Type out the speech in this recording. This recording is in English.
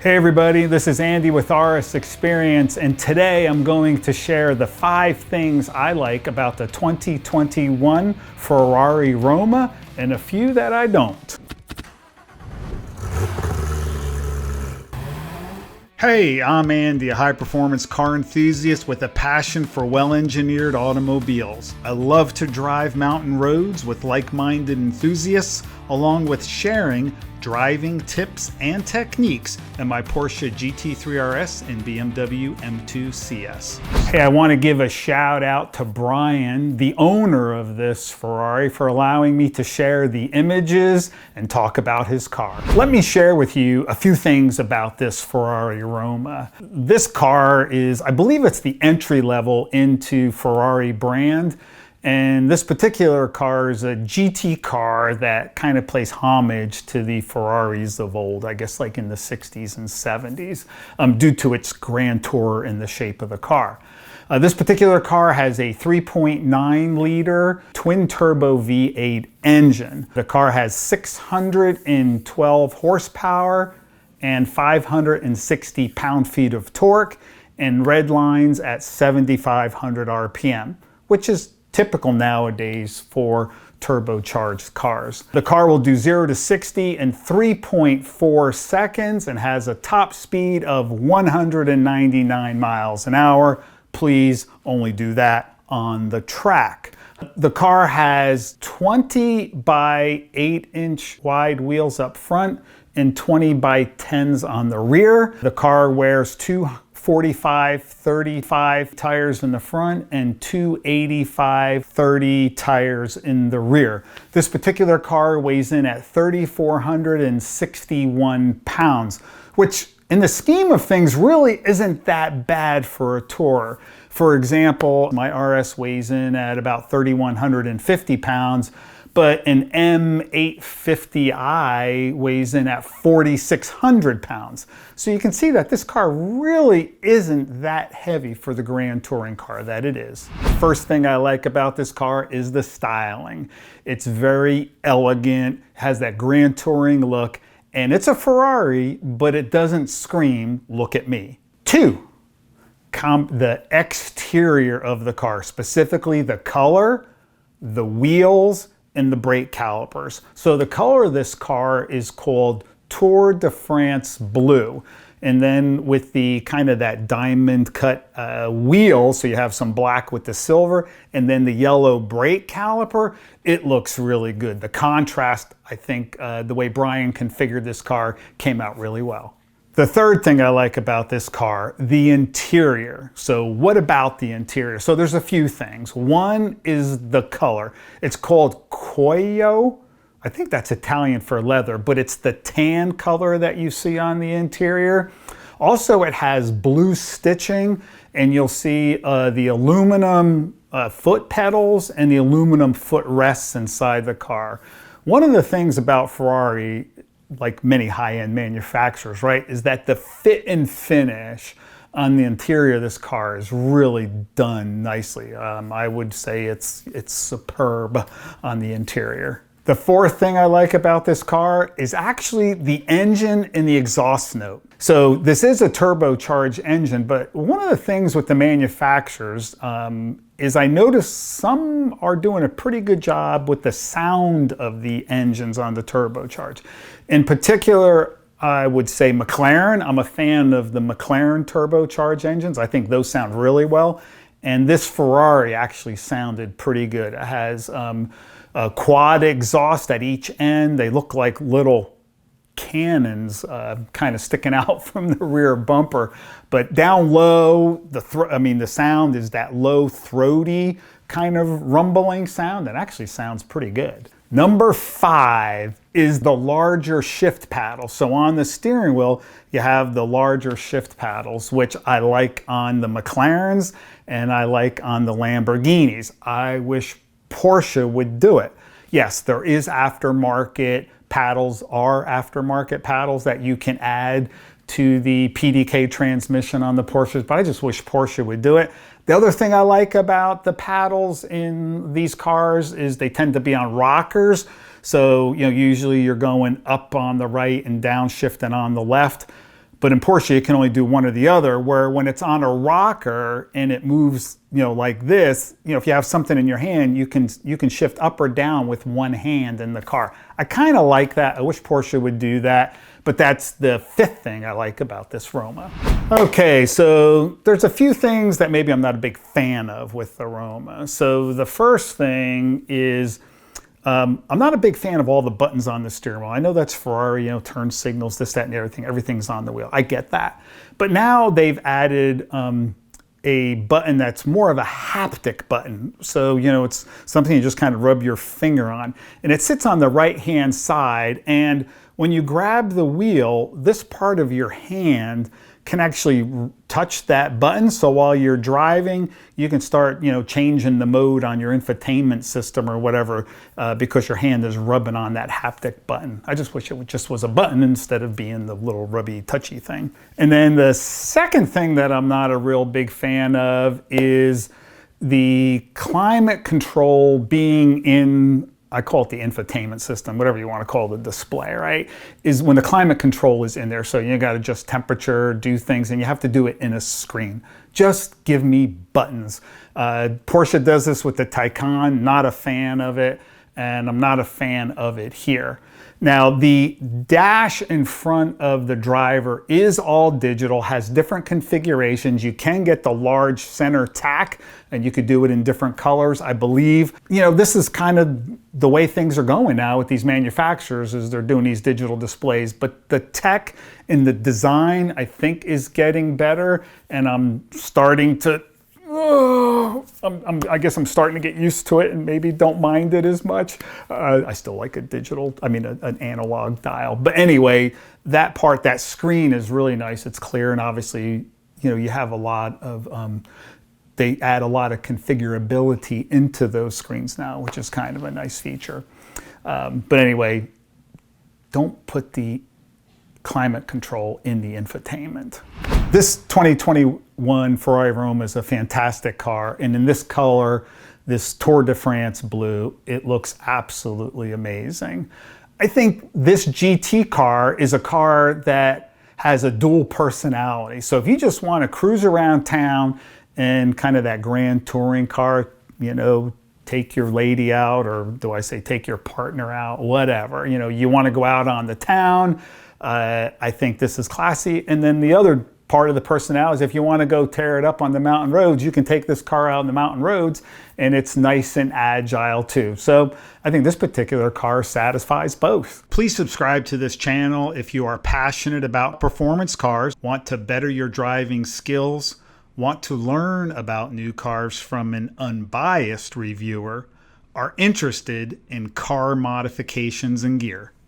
Hey everybody, this is Andy with Xperience, and today I'm going to share the 5 things I like about the 2021 Ferrari Roma and a few that I don't. Hey, I'm Andy, a high-performance car enthusiast with a passion for well-engineered automobiles. I love to drive mountain roads with like-minded enthusiasts, along with sharing driving tips and techniques in my Porsche GT3 RS and BMW M2 CS. Hey, I want to give a shout out to Brian, the owner of this Ferrari, for allowing me to share the images and talk about his car. Let me share with you a few things about this Ferrari Roma. This car is, I believe it's the entry level into Ferrari brand. And this particular car is a GT car that kind of plays homage to the Ferraris of old, I guess like in the 60s and 70s, due to its grand tour and the shape of the car. This particular car has a 3.9 liter twin turbo V8 engine. The car has 612 horsepower and 560 pound-feet of torque and red lines at 7,500 RPM, which is typical nowadays for turbocharged cars. The car will do 0 to 60 in 3.4 seconds and has a top speed of 199 miles an hour. Please only do that on the track. The car has 20 by 8-inch wide wheels up front and 20 by 10s on the rear. The car wears two 45/35 tires in the front and two 85/30 tires in the rear. This particular car weighs in at 3,461 pounds, which in the scheme of things really isn't that bad for a tourer. For example, my RS weighs in at about 3,150 pounds, but an M850i weighs in at 4,600 pounds. So you can see that this car really isn't that heavy for the grand touring car that it is. First thing I like about this car is the styling. It's very elegant, has that grand touring look, and it's a Ferrari, but it doesn't scream, "Look at me." 2, the exterior of the car, specifically the color, the wheels, and the brake calipers. So the color of this car is called Tour de France Blue. And then with the kind of that diamond cut wheel, so you have some black with the silver, and then the yellow brake caliper, it looks really good. The contrast, I think, the way Brian configured this car came out really well. The third thing I like about this car, the interior. So what about the interior? So there's a few things. One is the color. It's called Cuoio. I think that's Italian for leather, but it's the tan color that you see on the interior. Also, it has blue stitching, and you'll see the aluminum foot pedals and the aluminum footrests inside the car. One of the things about Ferrari, like many high-end manufacturers, right, is that the fit and finish on the interior of this car is really done nicely. I would say it's superb on the interior. The fourth thing I like about this car is actually the engine and the exhaust note. So this is a turbocharged engine, but one of the things with the manufacturers is I noticed some are doing a pretty good job with the sound of the engines on the turbocharged. In particular, I would say McLaren. I'm a fan of the McLaren turbocharged engines. I think those sound really well. And this Ferrari actually sounded pretty good. It has a quad exhaust at each end. They look like little cannons kind of sticking out from the rear bumper. But down low, the sound is that low, throaty kind of rumbling sound that actually sounds pretty good. Number 5 is the larger shift paddle. So on the steering wheel, you have the larger shift paddles, which I like on the McLarens and I like on the Lamborghinis. I wish Porsche would do it. Yes, there is aftermarket paddles, that you can add to the PDK transmission on the Porsches, but I just wish Porsche would do it. The other thing I like about the paddles in these cars is they tend to be on rockers. So, usually you're going up on the right and downshifting on the left. But in Porsche, you can only do one or the other, where when it's on a rocker and it moves, like this, if you have something in your hand, you can shift up or down with one hand in the car. I kind of like that. I wish Porsche would do that, but that's the fifth thing I like about this Roma. Okay, so there's a few things that maybe I'm not a big fan of with the Roma. So the first thing is, I'm not a big fan of all the buttons on the steering wheel. I know that's Ferrari, turn signals, this, that, and everything. Everything's on the wheel. I get that. But now they've added a button that's more of a haptic button. So, it's something you just kind of rub your finger on. And it sits on the right-hand side. And when you grab the wheel, this part of your hand can actually touch that button. So while you're driving, you can start, changing the mode on your infotainment system or whatever, because your hand is rubbing on that haptic button. I just wish it just was a button instead of being the little rubby touchy thing. And then the second thing that I'm not a real big fan of is the climate control being in, I call it the infotainment system, whatever you want to call the display, right? Is when the climate control is in there. So you got to adjust temperature, do things, and you have to do it in a screen. Just give me buttons. Porsche does this with the Taycan, not a fan of it, and I'm not a fan of it here. Now, the dash in front of the driver is all digital, has different configurations. You can get the large center tack, and you could do it in different colors, I believe. This is kind of the way things are going now with these manufacturers, is they're doing these digital displays. But the tech and the design, I think, is getting better, and I'm starting to I guess I'm starting to get used to it and maybe don't mind it as much. I still like an analog dial. But anyway, that part, that screen is really nice. It's clear, and obviously, you have a lot of, they add a lot of configurability into those screens now, which is kind of a nice feature. But anyway, don't put the climate control in the infotainment. This 2021 Ferrari Roma is a fantastic car, and in this color, this Tour de France blue, it looks absolutely amazing. I think this GT car is a car that has a dual personality. So if you just want to cruise around town in kind of that grand touring car, take your lady out, or do I say take your partner out, whatever. You want to go out on the town, I think this is classy. And then the other part of the personality is if you want to go tear it up on the mountain roads, you can take this car out on the mountain roads, and it's nice and agile too. So I think this particular car satisfies both. Please subscribe to this channel if you are passionate about performance cars, want to better your driving skills, want to learn about new cars from an unbiased reviewer, are interested in car modifications and gear.